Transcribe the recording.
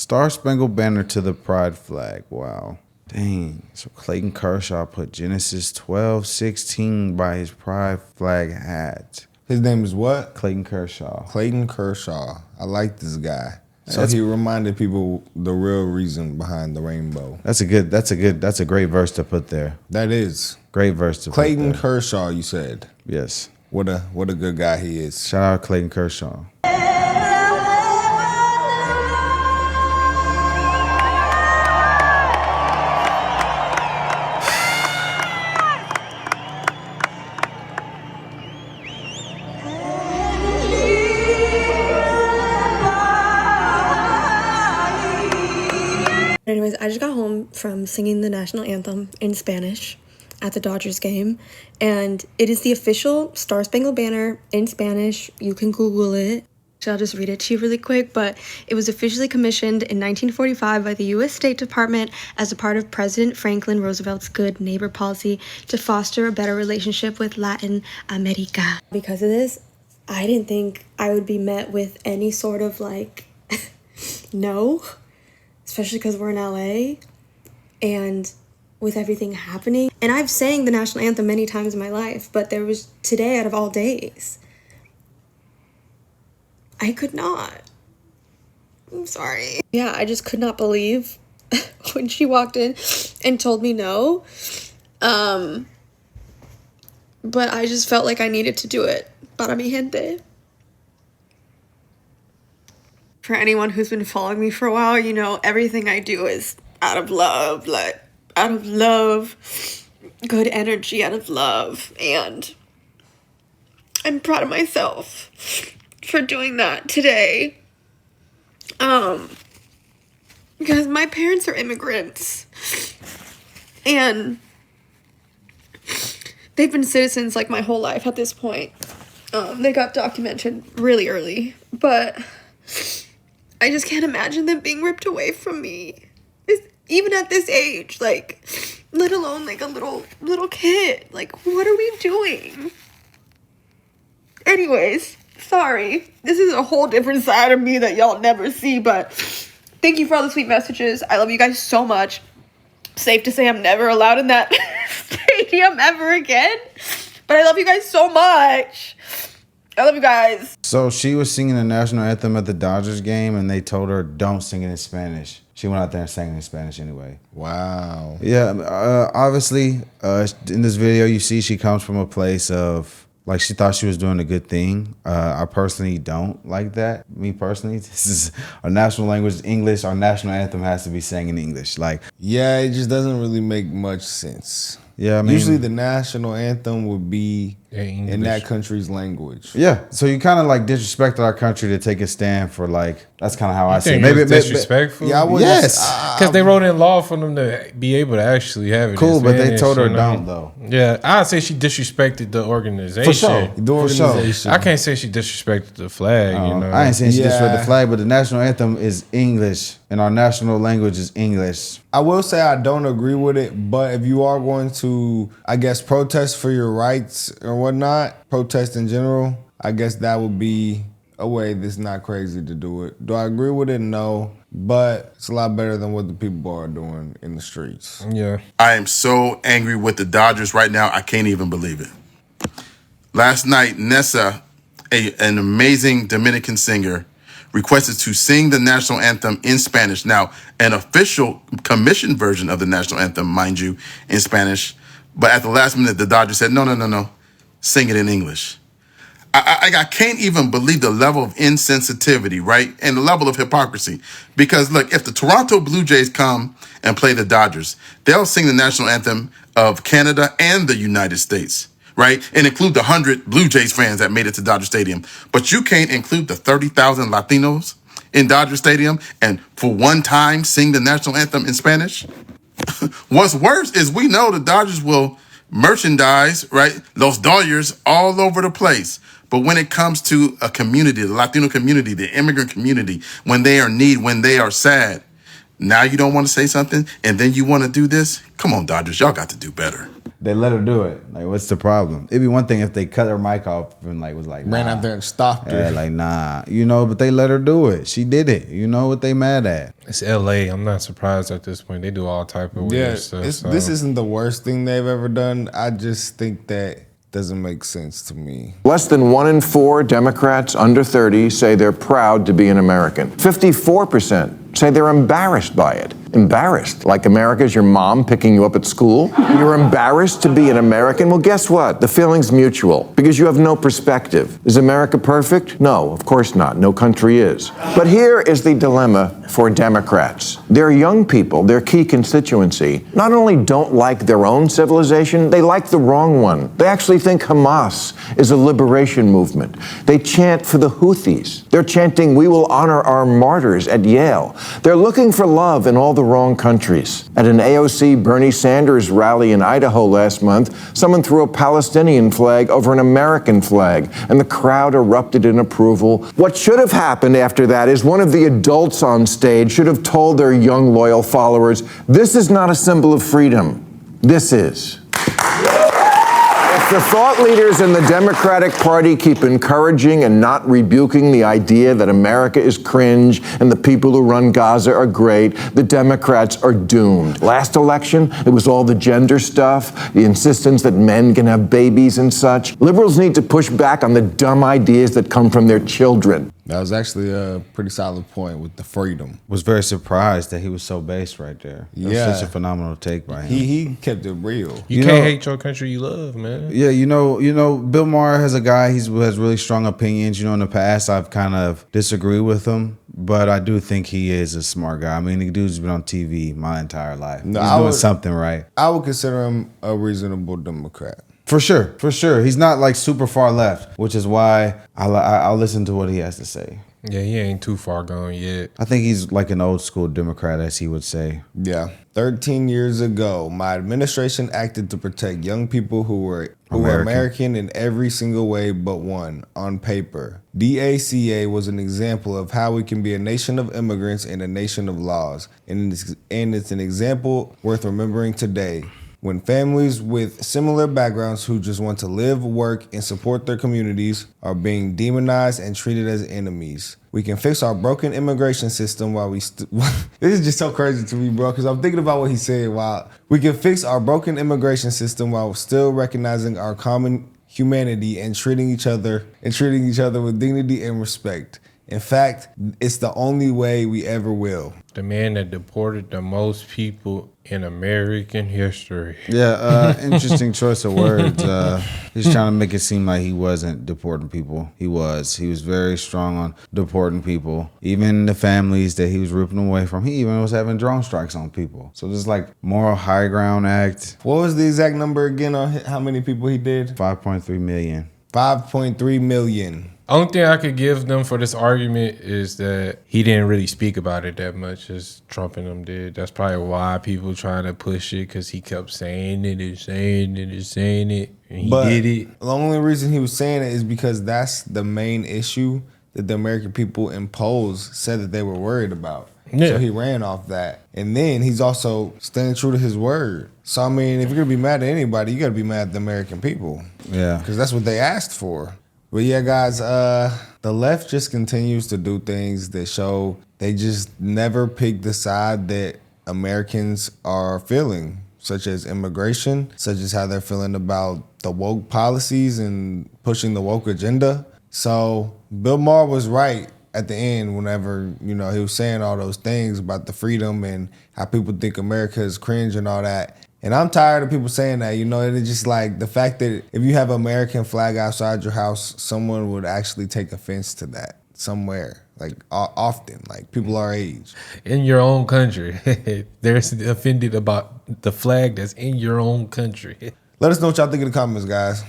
Star Spangled Banner to the pride flag. Wow. Dang. So Clayton Kershaw put Genesis 12:16 by his pride flag hat. His name is what? Clayton Kershaw. Clayton Kershaw. I like this guy. So That's- he reminded people the real reason behind the rainbow. That's a great verse to put there. That is. Great verse to Clayton put there. Kershaw, you said. Yes. What a good guy he is. Shout out Clayton Kershaw. Anyways, I just got home from singing the national anthem in Spanish at the Dodgers game, and it is the official Star Spangled Banner in Spanish. You can Google it. So I'll just read it to you really quick, but it was officially commissioned in 1945 by the U.S. State Department as a part of President Franklin Roosevelt's Good Neighbor policy to foster a better relationship with Latin America. Because of this, I didn't think I would be met with any sort of like, no. Especially because we're in LA and with everything happening. And I've sang the national anthem many times in my life, but there was today out of all days. I could not. I'm sorry. Yeah, I just could not believe when she walked in and told me no. But I just felt like I needed to do it. Para mi gente. For anyone who's been following me for a while, you know, everything I do is out of love, good energy out of love, and I'm proud of myself for doing that today. Because my parents are immigrants, and they've been citizens like my whole life at this point. They got documented really early, but I just can't imagine them being ripped away from me. Even at this age, like, let alone like a little kid. Like, what are we doing? Anyways, sorry. This is a whole different side of me that y'all never see, but thank you for all the sweet messages. I love you guys so much. Safe to say I'm never allowed in that stadium ever again. But I love you guys so much. I love you guys. So she was singing the national anthem at the Dodgers game, and they told her, don't sing it in Spanish. She went out there and sang it in Spanish anyway. Wow. Yeah, obviously, in this video, you see she comes from a place of, like, she thought she was doing a good thing. I personally don't like that. Me personally, this is our national language, English. Our national anthem has to be sang in English. Like, yeah, it just doesn't really make much sense. Yeah, I mean, usually the national anthem would be in that country's language. Yeah, so you kind of like disrespected our country to take a stand for, like, that's kind of how I see it. Maybe disrespectful. Yeah, I would. Yes, because they wrote in law for them to be able to actually have it. Cool, in but Spanish, they told her you know? don't though. Yeah, I'd say she disrespected the organization. For sure, the organization. Sure. I can't say she disrespected the flag. You know, I ain't saying she disrespected the flag, but the national anthem is English, and our national language is English. I will say I don't agree with it, but if you are going to, I guess, protest for your rights or whatnot, protest in general, I guess that would be a way that's not crazy to do it. Do I agree with it? No, but it's a lot better than what the people are doing in the streets. Yeah. I am so angry with the Dodgers right now, I can't even believe it. Last night, Nessa, an amazing Dominican singer, requested to sing the national anthem in Spanish. Now, an official commissioned version of the national anthem, mind you, in Spanish. But at the last minute, the Dodgers said, no, sing it in English. I can't even believe the level of insensitivity, right? And the level of hypocrisy. Because, look, if the Toronto Blue Jays come and play the Dodgers, they'll sing the national anthem of Canada and the United States, right? And include the 100 Blue Jays fans that made it to Dodger Stadium. But you can't include the 30,000 Latinos in Dodger Stadium and for one time sing the national anthem in Spanish? What's worse is we know the Dodgers will merchandise, right, Los Dodgers all over the place. But when it comes to a community, the Latino community, the immigrant community, when they are in need, when they are sad, now you don't want to say something and then you want to do this? Come on, Dodgers, y'all got to do better. They let her do it. Like, what's the problem? It'd be one thing if they cut her mic off and like was like, nah. Ran out there and stopped her. Yeah, like, nah, you know, but they let her do it. She did it. You know what they mad at? It's LA. I'm not surprised at this point. They do all type of weird stuff. This isn't the worst thing they've ever done. I just think that doesn't make sense to me. Less than 1 in 4 Democrats under 30 say they're proud to be an American. 54% say they're embarrassed by it. Embarrassed? Like America's your mom picking you up at school? You're embarrassed to be an American? Well, guess what? The feeling's mutual because you have no perspective. Is America perfect? No, of course not. No country is. But here is the dilemma for Democrats. Their young people, their key constituency, not only don't like their own civilization, they like the wrong one. They actually think Hamas is a liberation movement. They chant for the Houthis. They're chanting, "We will honor our martyrs" at Yale. They're looking for love in all the wrong countries. At an AOC Bernie Sanders rally in Idaho last month, someone threw a Palestinian flag over an American flag, and the crowd erupted in approval. What should have happened after that is one of the adults on stage should have told their young, loyal followers, this is not a symbol of freedom. This is. If the thought leaders in the Democratic Party keep encouraging and not rebuking the idea that America is cringe and the people who run Gaza are great, the Democrats are doomed. Last election, it was all the gender stuff, the insistence that men can have babies and such. Liberals need to push back on the dumb ideas that come from their children. That was actually a pretty solid point with the freedom. Was very surprised that he was so based right there. That's Yeah. such a phenomenal take by him. He kept it real. You can't hate your country you love, man. Yeah, you know, Bill Maher has a guy. Who has really strong opinions. You know, in the past, I've kind of disagreed with him, but I do think he is a smart guy. I mean, the dude's been on TV my entire life. No, He's doing something right. I would consider him a reasonable Democrat. For sure. He's not like super far left, which is why I'll listen to what he has to say. Yeah, he ain't too far gone yet. I think he's like an old school Democrat, as he would say. Yeah. 13 years ago, my administration acted to protect young people who were American in every single way but one, on paper. DACA was an example of how we can be a nation of immigrants and a nation of laws. And it's an example worth remembering today. When families with similar backgrounds who just want to live, work, and support their communities are being demonized and treated as enemies. We can fix our broken immigration system while we this is just so crazy to me, bro, because I'm thinking about what he said. While we can fix our broken immigration system while still recognizing our common humanity and treating each other with dignity and respect. In fact, it's the only way we ever will. The man that deported the most people in American history. Yeah, interesting choice of words. He's trying to make it seem like he wasn't deporting people. He was. He was very strong on deporting people. Even the families that he was ripping away from, he even was having drone strikes on people. So this like moral high ground act. What was the exact number again on how many people he did? 5.3 million. 5.3 million. Only thing I could give them for this argument is that he didn't really speak about it that much as Trump and them did. That's probably why people trying to push it, because he kept saying it and saying it and saying it, and he did it. The only reason he was saying it is because that's the main issue that the American people imposed, said that they were worried about. Yeah. So he ran off that. And then he's also staying true to his word. So, I mean, if you're going to be mad at anybody, you got to be mad at the American people. Yeah. Because that's what they asked for. But yeah, guys, the left just continues to do things that show they just never pick the side that Americans are feeling, such as immigration, such as how they're feeling about the woke policies and pushing the woke agenda. So Bill Maher was right at the end whenever, he was saying all those things about the freedom and how people think America is cringe and all that. And I'm tired of people saying that, it's just like the fact that if you have an American flag outside your house, someone would actually take offense to that somewhere, like often, like people our age. In your own country. They're offended about the flag that's in your own country. Let us know what y'all think in the comments, guys.